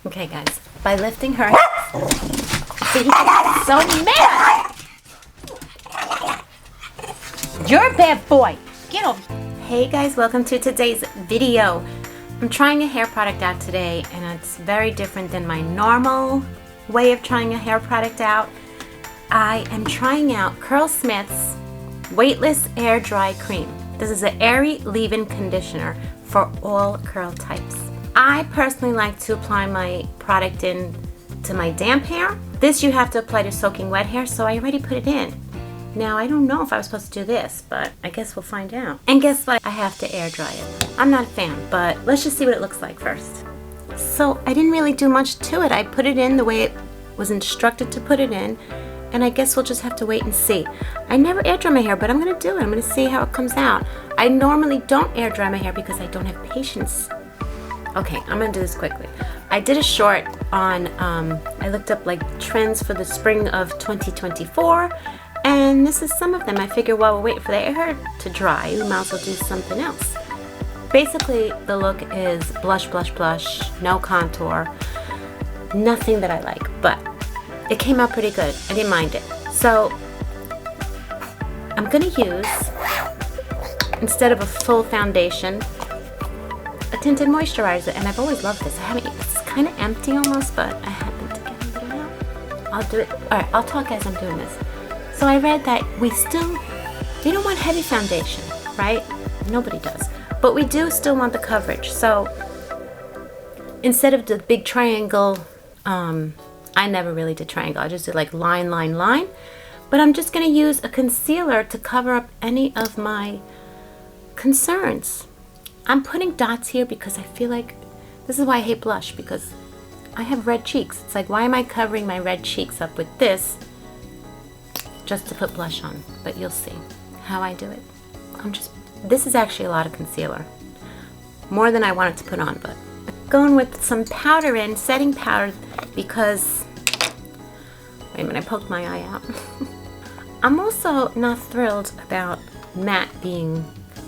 Okay, guys, by lifting her, see, he's so mad. You're a bad boy. Get over. Hey guys, welcome to today's video. I'm trying a hair product out today, and it's very different than my normal way of trying a hair product out. I am trying out Curlsmith's Weightless Air Dry Cream. This is an airy leave-in conditioner for all curl types. I personally like to apply my product in to my damp hair. This you have to apply to soaking wet hair, so I already put it in. Now, I don't know if I was supposed to do this, but I guess we'll find out. And guess what? I have to air dry it. I'm not a fan, but let's just see what it looks like first. So I didn't really do much to it. I put it in the way it was instructed to put it in, and I guess we'll just have to wait and see. I never air dry my hair, but I'm gonna do it. I'm gonna see how it comes out. I normally don't air dry my hair because I don't have patience. Okay, I'm gonna do this quickly. I did a short on, I looked up like trends for the spring of 2024, and this is some of them. I figure while we're waiting for the hair to dry, we might as well do something else. Basically, the look is blush, blush, blush, no contour, nothing that I like, but it came out pretty good. I didn't mind it. So I'm gonna use, instead of a full foundation, a tinted moisturizer, and I've always loved this. It's kind of empty almost, but I happen to get it out. I'll do it. All right, I'll talk as I'm doing this. So I read that we don't want heavy foundation, right? Nobody does. But we do still want the coverage. So instead of the big triangle, I never really did triangle. I just did like line, line, line. But I'm just gonna use a concealer to cover up any of my concerns. I'm putting dots here because I feel like, this is why I hate blush, because I have red cheeks. It's like, why am I covering my red cheeks up with this just to put blush on? But you'll see how I do it. This is actually a lot of concealer. More than I wanted to put on, but going with some powder in, setting powder, because, wait a minute, I poked my eye out. I'm also not thrilled about matte being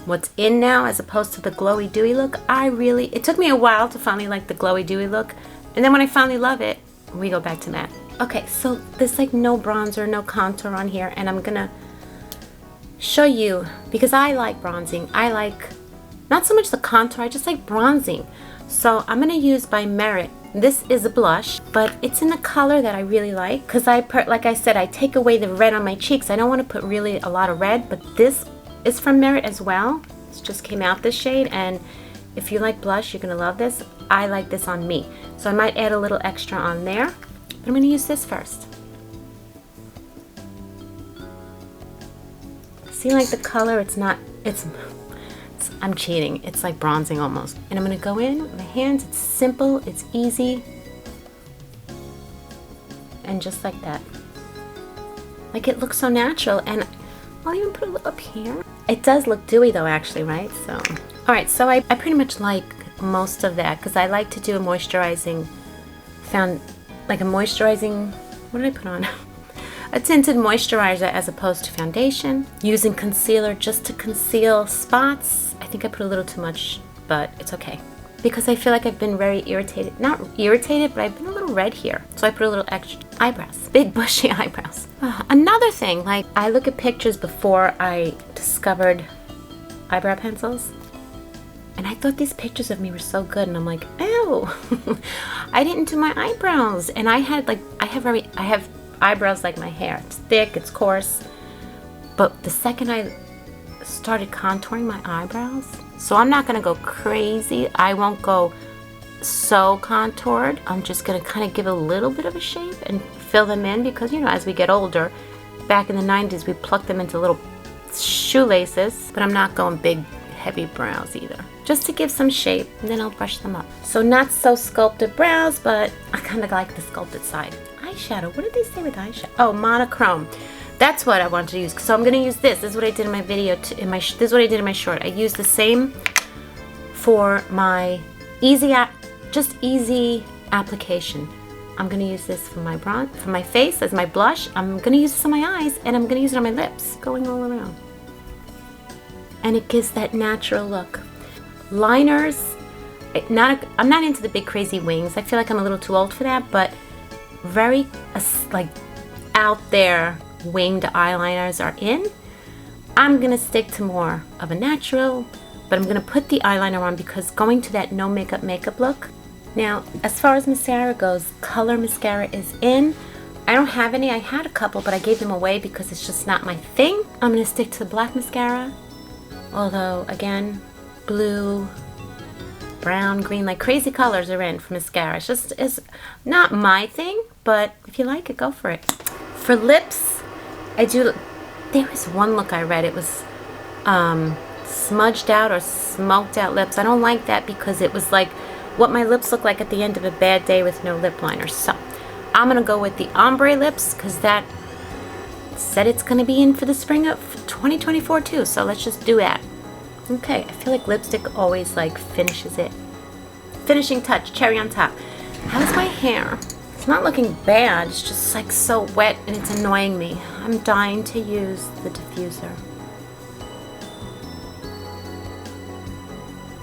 what's in now as opposed to the glowy dewy look. It took me a while to finally like the glowy dewy look, and then when I finally love it, we go back to matte. Okay, so there's like no bronzer, no contour on here, and I'm gonna show you, because I like bronzing. I like, not so much the contour, I just like bronzing. So I'm gonna use by Merit. This is a blush, but it's in a color that I really like, because like I said, I take away the red on my cheeks. I don't want to put really a lot of red, but this is from Merit as well. This just came out, this shade, and if you like blush, you're gonna love this. I like this on me, so I might add a little extra on there, but I'm gonna use this first. See, like the color, I'm cheating. It's like bronzing almost. And I'm gonna go in with my hands. It's simple, it's easy, and just like that. Like, it looks so natural, and I'll even put a little up here. It does look dewy though, actually, right? So, all right, so I pretty much like most of that, because I like to do a moisturizing, what did I put on? A tinted moisturizer as opposed to foundation. Using concealer just to conceal spots. I think I put a little too much, but it's okay, because I feel like I've been very irritated. Not irritated, but I've been a little red here. So I put a little extra eyebrows, big bushy eyebrows. Another thing, like, I look at pictures before I discovered eyebrow pencils, and I thought these pictures of me were so good, and I'm like, ew, I didn't do my eyebrows. And I have eyebrows like my hair. It's thick, it's coarse, but the second I started contouring my eyebrows, so I'm not gonna go crazy. I won't go so contoured. I'm just gonna kind of give a little bit of a shape and fill them in, because, you know, as we get older, back in the 90s, we plucked them into little shoelaces, but I'm not going big, heavy brows either. Just to give some shape, and then I'll brush them up. So not so sculpted brows, but I kind of like the sculpted side. Eyeshadow, what did they say with eyeshadow? Oh, monochrome. That's what I wanted to use. So I'm gonna use this. This is what I did in my video. This is what I did in my short. I used the same for my easy application. I'm gonna use this for my face as my blush. I'm gonna use this on my eyes, and I'm gonna use it on my lips, going all around. And it gives that natural look. Liners, I'm not into the big crazy wings. I feel like I'm a little too old for that, but very like out there winged eyeliners are in. I'm gonna stick to more of a natural, but I'm gonna put the eyeliner on because going to that no makeup look. Now, as far as mascara goes, color mascara is in. I don't have any. I had a couple, but I gave them away because it's just not my thing. I'm gonna stick to the black mascara. Although, again, blue, brown, green, like crazy colors are in for mascara. It's not my thing, but if you like it, go for it. For lips, there was one look I read. It was smudged out or smoked out lips. I don't like that because it was like what my lips look like at the end of a bad day with no lip liner. So I'm gonna go with the ombre lips because that said it's gonna be in for the spring of 2024 too. So let's just do that. Okay, I feel like lipstick always like finishes it. Finishing touch, cherry on top. How's my hair? It's not looking bad. It's just like so wet and it's annoying me. I'm dying to use the diffuser.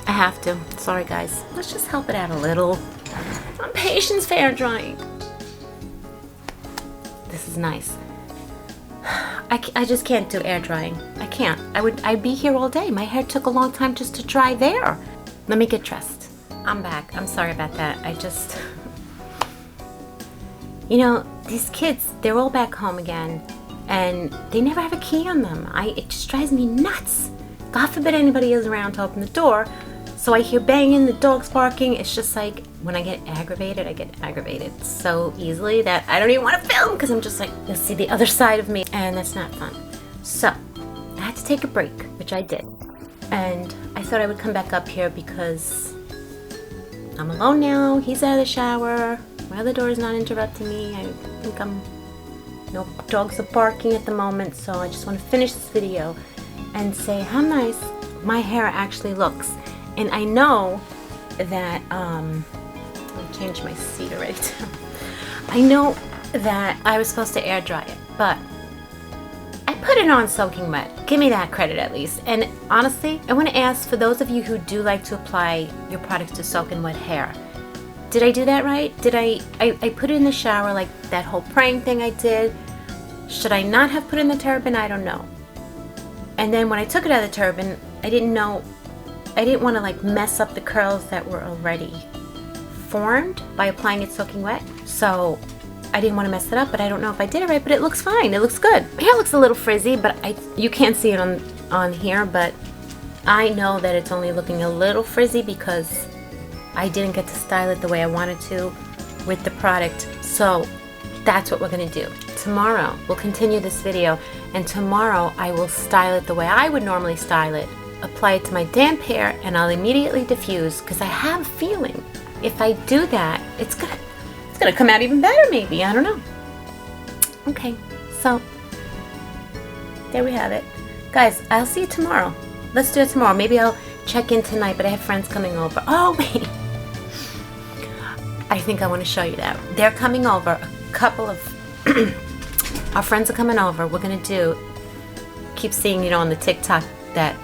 I have to. Sorry guys. Let's just help it out a little. I'm patience for air drying. This is nice. I just can't do air drying. I can't. I'd be here all day. My hair took a long time just to dry there. Let me get dressed. I'm back. I'm sorry about that. You know, these kids, they're all back home again and they never have a key on them. It just drives me nuts. God forbid anybody is around to open the door. So I hear banging, the dog's barking. It's just like, when I get aggravated, I get aggravated so easily that I don't even want to film because I'm just like, you'll see the other side of me and that's not fun. So I had to take a break, which I did. And I thought I would come back up here because I'm alone now. He's out of the shower. My other door is not interrupting me. I think no dogs are barking at the moment. So I just want to finish this video and say how nice my hair actually looks. And I know that, I changed my seat already too. I know that I was supposed to air dry it, but I put it on soaking wet. Give me that credit at least. And honestly, I want to ask for those of you who do like to apply your products to soaking wet hair. Did I do that right? Did I put it in the shower like that whole praying thing I did? Should I not have put it in the turban? I don't know. And then when I took it out of the turban, I didn't want to like mess up the curls that were already formed by applying it soaking wet. So I didn't want to mess it up, but I don't know if I did it right, but it looks fine. It looks good. My hair looks a little frizzy, but you can't see it on here, but I know that it's only looking a little frizzy because I didn't get to style it the way I wanted to with the product. So that's what we're going to do. Tomorrow we'll continue this video, and tomorrow I will style it the way I would normally style it. Apply it to my damp hair and I'll immediately diffuse because I have a feeling if I do that it's gonna come out even better maybe. I don't know. Okay, so there we have it. Guys, I'll see you tomorrow. Let's do it tomorrow. Maybe I'll check in tonight, but I have friends coming over. Oh wait, I think I want to show you that. They're coming over. A couple of our friends are coming over. We're gonna keep seeing, you know, on the TikTok that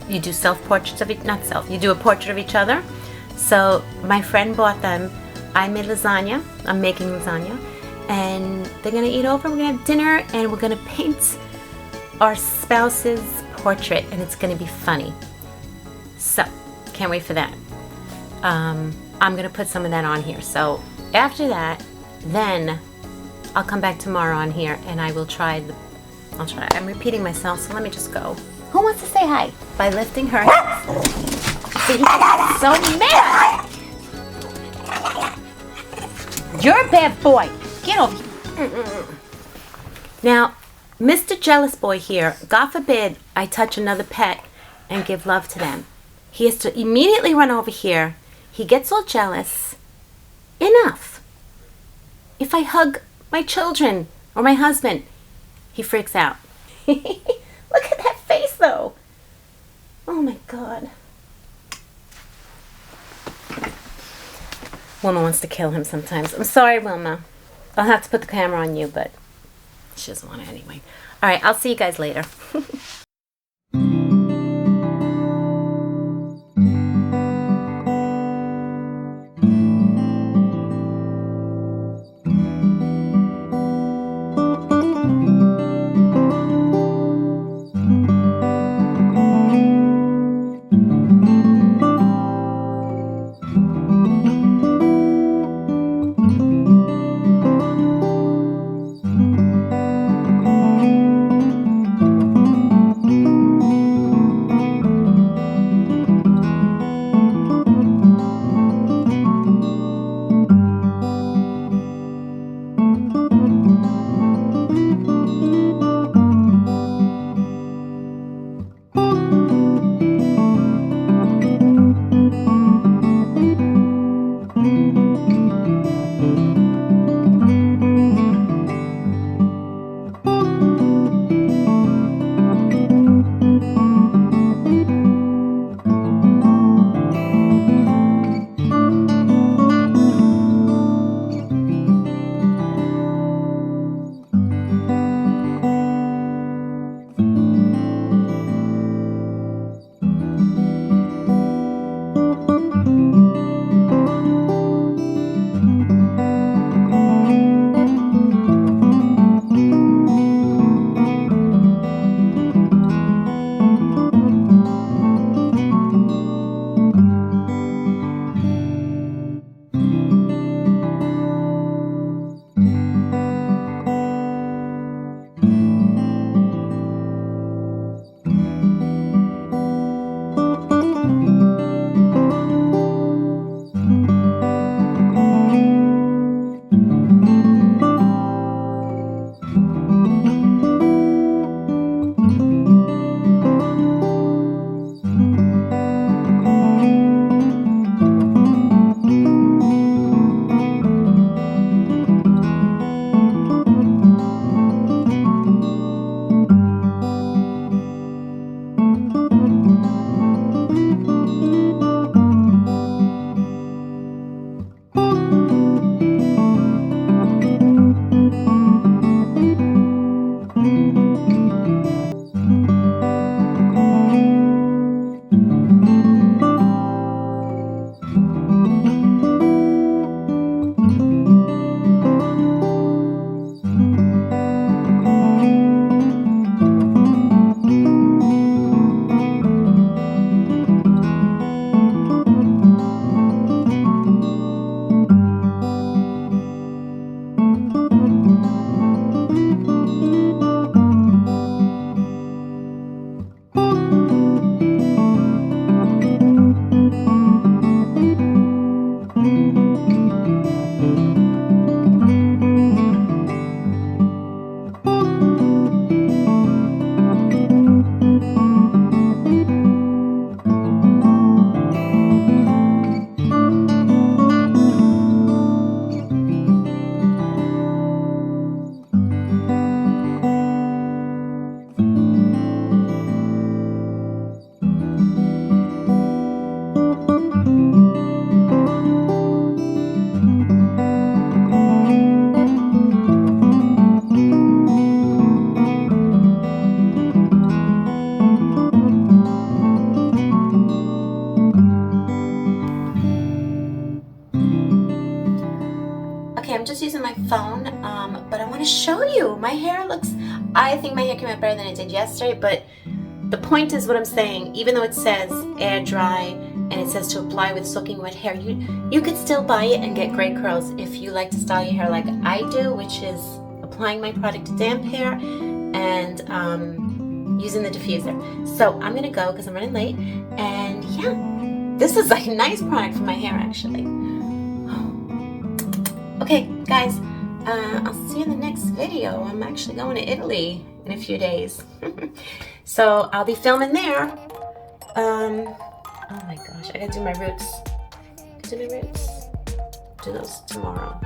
you do self-portraits of it, not self, you do a portrait of each other. So my friend bought them. I made lasagna. I'm making lasagna. And they're going to eat over. We're going to have dinner and we're going to paint our spouse's portrait and it's going to be funny. So, can't wait for that. I'm going to put some of that on here. So after that, then I'll come back tomorrow on here and I will try. I'm repeating myself, so let me just go. Who wants to say hi? By lifting her hands. See, he's so mad. You're a bad boy. Get over here. Now, Mr. Jealous Boy here, God forbid I touch another pet and give love to them. He has to immediately run over here. He gets all jealous. Enough. If I hug my children or my husband, he freaks out. Look at that face though. Oh my God. Wilma wants to kill him sometimes. I'm sorry, Wilma. I'll have to put the camera on you, but she doesn't want it anyway. All right, I'll see you guys later. Okay, I'm just using my phone, but I want to show you. My hair looks, I think my hair came out better than it did yesterday, but the point is what I'm saying, even though it says air dry and it says to apply with soaking wet hair, you could still buy it and get great curls if you like to style your hair like I do, which is applying my product to damp hair and using the diffuser. So I'm gonna go because I'm running late, and yeah, this is like a nice product for my hair actually. Okay guys, I'll see you in the next video. I'm actually going to Italy in a few days. So I'll be filming there. Oh my gosh, I gotta do my roots. Do my roots. Do those tomorrow.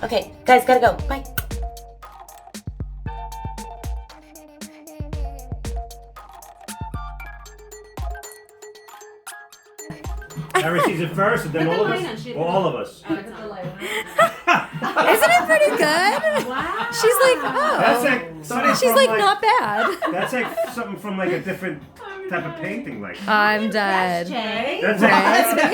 Okay, guys, gotta go. Bye. Harry sees it first, and then all of us. Well, all of us. Isn't it pretty good? Wow. She's like, That's oh. like something She's from like, not bad. That's like something from like a different type of painting, like. I'm dead. That's Right? like.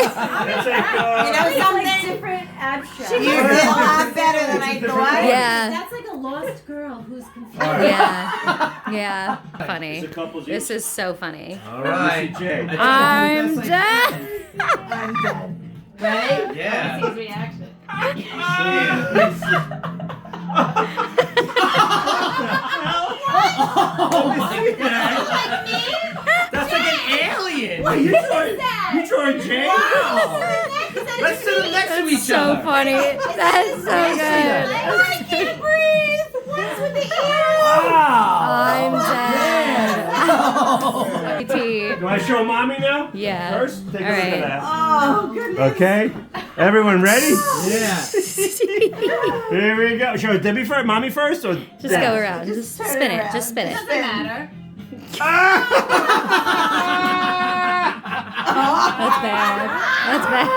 You know something? Like different abstract. You did a lot better than I thought. Yeah. That's like a lost girl who's confused. Yeah. Yeah. It's Funny. a couple's This is so funny. All right, Jay. I'm dead. I'm dead. Right? Yeah. His reaction. That's like an alien. Wait, you drawing Jay? Wow. Let's sit next to each So other. funny. That's so good. I can't breathe. What's with the ears? I'm dead. Do I show mommy now? Yeah. First, take a All look right. at that. Oh, goodness. Okay, everyone ready? Yeah. Here we go. Show Debbie first, mommy first, or Just go around. Just spin it. Just spin it. Doesn't matter. That's bad. That's bad.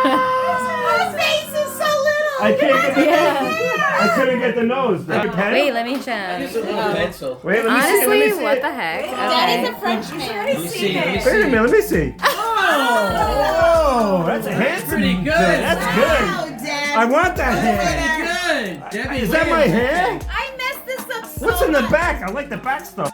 His face is so little. I can't get the Yeah. I couldn't get the nose. Pen? Wait, let me Use a show. little pencil. Wait, let me see. Honestly, Let me see what it. the heck? Daddy's a Okay. Frenchman. Let me see. Let me Wait a see. minute, let me see. Oh, Oh, that's a handsome. pretty good. That's good. Dad. I want that hair. pretty good. Debbie Is that my hair? I messed this up so What's in the much. back? I like the back stuff.